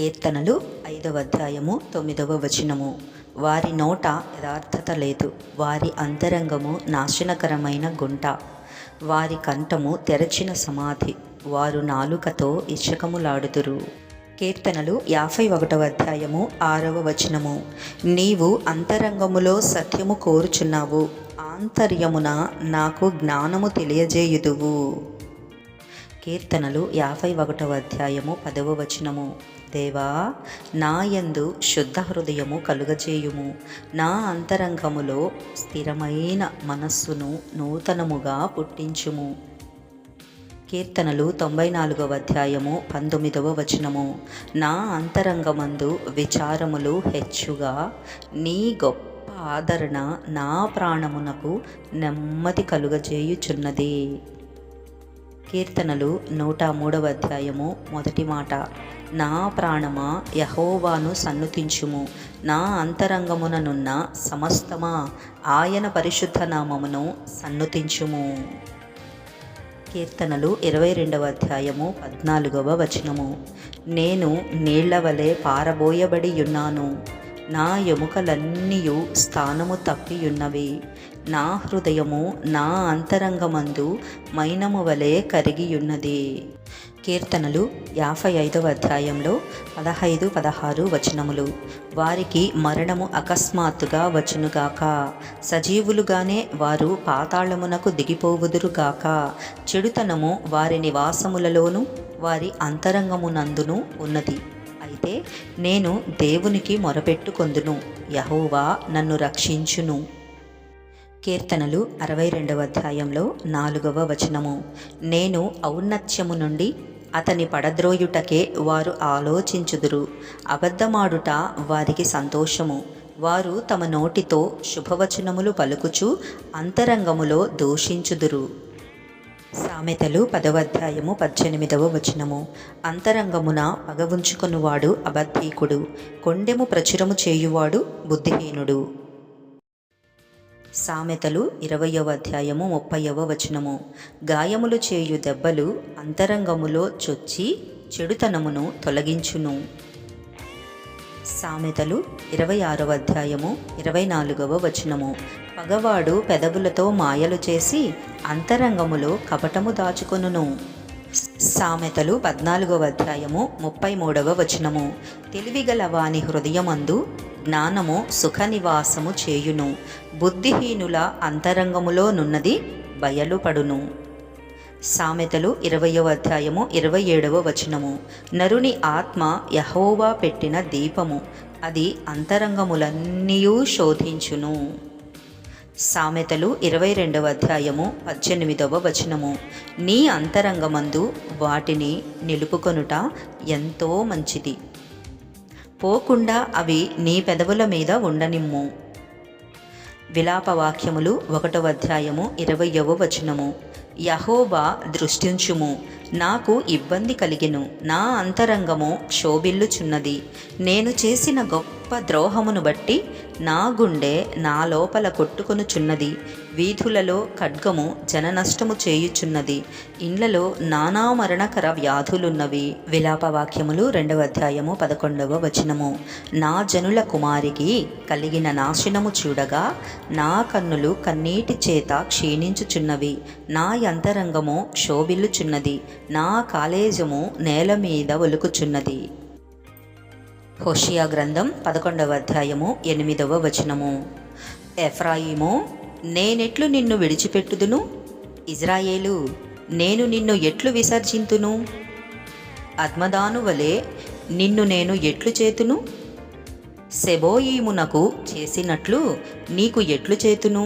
కీర్తనలు 5వ అధ్యాయము 9వ వచనము. వారి నోట యథార్థత లేదు, వారి అంతరంగము నాశనకరమైన గుంట, వారి కంఠము తెరచిన సమాధి, వారు నాలుకతో ఇచ్చకములాడుదురు. కీర్తనలు 51వ అధ్యాయము 6వ వచనము. నీవు అంతరంగములో సత్యము కోరుచున్నావు, ఆంతర్యమున నాకు జ్ఞానము తెలియజేయుదువు. కీర్తనలు 51వ అధ్యాయము 10వ వచనము. దేవా, నా యందు శుద్ధ హృదయము కలుగజేయుము, నా అంతరంగములో స్థిరమైన మనస్సును నూతనముగా పుట్టించుము. కీర్తనలు 94వ అధ్యాయము 19వ వచనము. నా అంతరంగమందు విచారములు హెచ్చుగా, నీ గొప్ప ఆదరణ నా ప్రాణమునకు నెమ్మది కలుగజేయుచున్నది. కీర్తనలు 103వ అధ్యాయము 1వ మాట. నా ప్రాణమా యెహోవాను సన్నుతించుము, నా అంతరంగముననున్న సమస్తమా ఆయన పరిశుద్ధ నామమును సన్నుతించుము. కీర్తనలు 22వ అధ్యాయము 14వ వచనము. నేను నీళ్ల వలె పారబోయబడి ఉన్నాను, నా ఎముకలన్నీయు స్థానము తప్పియున్నవి, నా హృదయము నా అంతరంగమందు మైనము వలె కరిగియున్నది. కీర్తనలు 55వ అధ్యాయంలో 15, 16 వచనములు. వారికి మరణము అకస్మాత్తుగా వచ్చునుగాక, సజీవులుగానే వారు పాతాళమునకు దిగిపోవుదురుగాక. చెడుతనము వారి నివాసములలోను వారి అంతరంగమునందును ఉన్నది. అయితే నేను దేవునికి మొరపెట్టుకొందును, యెహోవా నన్ను రక్షించును. కీర్తనలు 62వ అధ్యాయంలో 4వ వచనము. నేను ఔన్నత్యము నుండి అతని పడద్రోయుటకే వారు ఆలోచించుదురు, అబద్ధమాడుట వారికి సంతోషము. వారు తమ నోటితో శుభవచనములు పలుకుచు అంతరంగములో దూషించుదురు. సామెతలు 10వ అధ్యాయము 18వ వచనము. అంతరంగమున పగ ఉంచుకొనువాడు అబద్ధీకుడు, కొండెము ప్రచురము చేయువాడు బుద్ధిహీనుడు. సామెతలు 20వ అధ్యాయము 30వ వచనము. గాయములు చేయు దెబ్బలు అంతరంగములో చొచ్చి చెడుతనమును తొలగించును. సామెతలు 26వ అధ్యాయము 24వ వచనము. పగవాడు పెదవులతో మాయలు చేసి అంతరంగములో కపటము దాచుకొనును. సామెతలు 14వ అధ్యాయము 33వ వచనము. తెలివిగల వాని హృదయమందు జ్ఞానము సుఖనివాసము చేయును, బుద్ధిహీనుల అంతరంగములో నున్నది బయలుపడును. సామెతలు 20వ అధ్యాయము 27వ వచనము. నరుని ఆత్మ యెహోవా పెట్టిన దీపము, అది అంతరంగములన్నీయూ శోధించును. సామెతలు 22వ అధ్యాయము 18వ వచనము. నీ అంతరంగమందు వాటిని నిలుపుకొనుట ఎంతో మంచిది, పోకుండా అవి నీ పెదవుల మీద ఉండనిమ్ము. విలాపవాక్యములు 1వ అధ్యాయము 20వ వచనము. యెహోవా దృష్టించుము, నాకు ఇబ్బంది కలిగెను, నా అంతరంగము క్షోభిల్లుచున్నది. నేను చేసిన గొప్ప ద్రోహమును బట్టి నా గుండె నా లోపల కొట్టుకొనుచున్నది. వీధులలో ఖడ్గము జననష్టము చేయుచున్నది, ఇండ్లలో నానా మరణకర వ్యాధులున్నవి. విలాపవాక్యములు 2వ అధ్యాయము 11వ వచనము. నా జనుల కుమారికి కలిగిన నాశనము చూడగా నా కన్నులు కన్నీటి చేత క్షీణించుచున్నవి, నా అంతరంగము క్షోభిల్లుచున్నది, నా కాలేజము నేల మీద ఒలుకుచున్నది. హోషియా గ్రంథం 11వ అధ్యాయము 8వ వచనము. ఎఫ్రాయిమో, నేనెట్లు నిన్ను విడిచిపెట్టుదును? ఇజ్రాయేలు, నేను నిన్ను ఎట్లు విసర్జింతును? అద్మదాను వలె నిన్ను నేను ఎట్లు చేతును? సెబోయీమునకు చేసినట్లు నీకు ఎట్లు చేతును?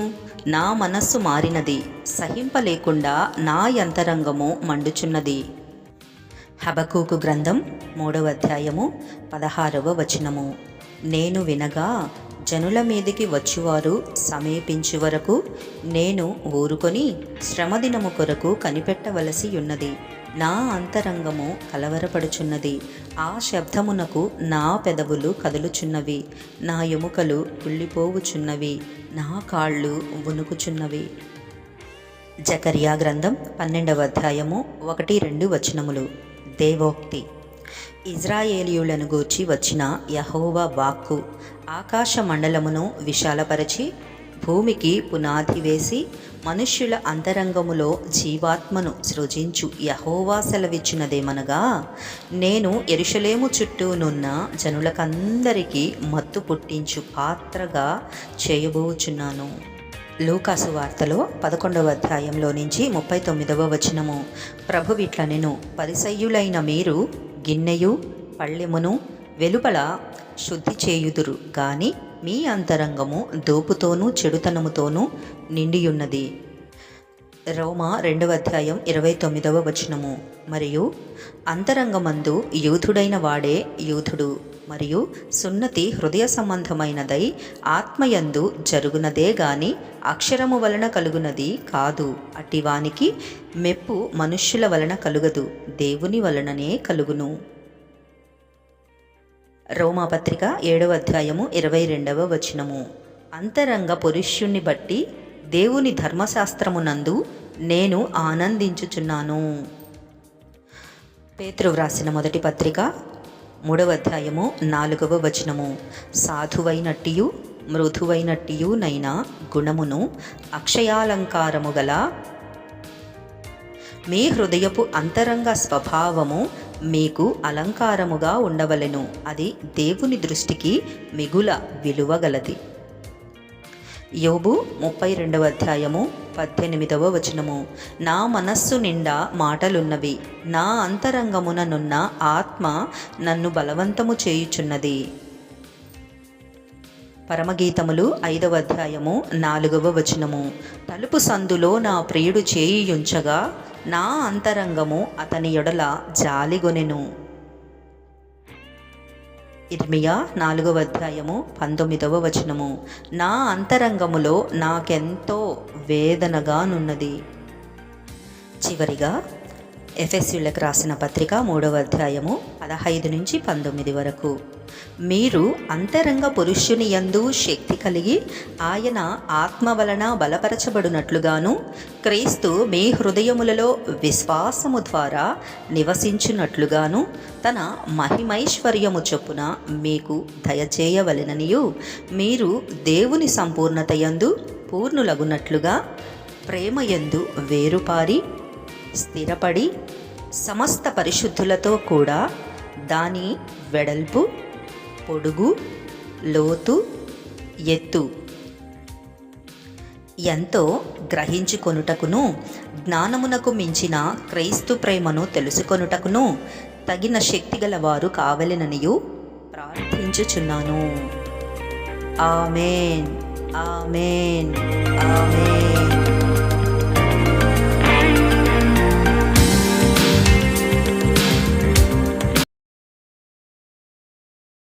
నా మనస్సు మారినది, సహింపలేకుండా నా అంతరంగము మండుచున్నది. హబక్కూకు గ్రంథం 3వ అధ్యాయము 16వ వచనము. నేను వినగా జనుల మీదికి వచ్చువారు సమీపించు వరకు నేను ఊరుకొని శ్రమదినము కొరకు కనిపెట్టవలసి ఉన్నది. నా అంతరంగము కలవరపడుచున్నది, ఆ శబ్దమునకు నా పెదవులు కదులుచున్నవి, నా ఎముకలు కుళ్ళిపోవుచున్నవి, నా కాళ్ళు వణుకుచున్నవి. జకర్యా గ్రంథం 12వ అధ్యాయము 1, 2 వచనములు. దేవోక్తి. ఇజ్రాయేలీయులను గూర్చి వచ్చిన యెహోవా వాక్కు. ఆకాశ మండలమును విశాలపరచి భూమికి పునాది వేసి మనుష్యుల అంతరంగములో జీవాత్మను సృజించు యెహోవా సెలవిచ్చినదేమనగా, నేను యెరూషలేము చుట్టూనున్న జనులకందరికీ మత్తు పుట్టించు పాత్రగా చేయబోచున్నాను. లూకాసు వార్తలో 11వ అధ్యాయంలో నుంచి 39వ వచనము. ప్రభువిట్లనెను, పరిసయ్యులైన మీరు గిన్నెయు పళ్ళెమును వెలుపల శుద్ధి చేయుదురు, గాని మీ అంతరంగము దోపుతోనూ చెడుతనముతోనూ నిండియున్నది. రోమా 2వ అధ్యాయం 29వ వచనము. మరియు అంతరంగమందు యూదుడైన వాడే యూదుడు, మరియు సున్నతి హృదయ సంబంధమైనదై ఆత్మయందు జరుగునదే గాని అక్షరము వలన కలుగునది కాదు. అట్టివానికి మెప్పు మనుష్యుల వలన కలుగదు, దేవుని వలననే కలుగును. రోమాపత్రిక 7వ అధ్యాయము 22వ వచనము. అంతరంగ పురుష్యుణ్ణి బట్టి దేవుని ధర్మశాస్త్రమునందు నేను ఆనందించుచున్నాను. పేతురు వ్రాసిన మొదటి పత్రిక 3వ అధ్యాయము 4వ వచనము. సాధువైనట్టియు మృదువైనట్టియు నైనా గుణమును అక్షయాలంకారము గల మీ హృదయపు అంతరంగ స్వభావము మీకు అలంకారముగా ఉండవలెను, అది దేవుని దృష్టికి మిగుల విలువగలది. యోబు 32వ అధ్యాయము 18వ వచనము. నా మనస్సు నిండా మాటలున్నవి, నా అంతరంగముననున్న ఆత్మ నన్ను బలవంతము చేయుచున్నది. పరమగీతములు 5వ అధ్యాయము 4వ వచనము. తలుపు సందులో నా ప్రియుడు చేయియుంచగా నా అంతరంగము అతని యొడల జాలిగొనెను. ఇర్మియా 4వ అధ్యాయము 19వ వచనము. నా అంతరంగములో నాకెంతో వేదనగానున్నది. చివరిగా ఎఫెసీయులకు రాసిన పత్రిక 3వ అధ్యాయము 15 నుంచి 19 వరకు. మీరు అంతరంగ పురుషుని యందు శక్తి కలిగి ఆయన ఆత్మ వలన బలపరచబడినట్లుగాను, క్రీస్తు మీ హృదయములలో విశ్వాసము ద్వారా నివసించున్నట్లుగాను తన మహిమైశ్వర్యము చొప్పున మీకు దయచేయవలెననియు, మీరు దేవుని సంపూర్ణత యందు పూర్ణులగునట్లుగా ప్రేమయందు వేరుపారి స్థిరపడి సమస్త పరిశుద్ధులతో కూడా దాని వెడల్పు, పొడుగు, లోతు, ఎత్తు ఎంతో గ్రహించుకొనుటకును, జ్ఞానమునకు మించిన క్రీస్తు ప్రేమను తెలుసుకొనుటకును తగిన శక్తిగల వారు కావలెననియు ప్రార్థించుచున్నాను. ఆమేన్, ఆమేన్, ఆమేన్.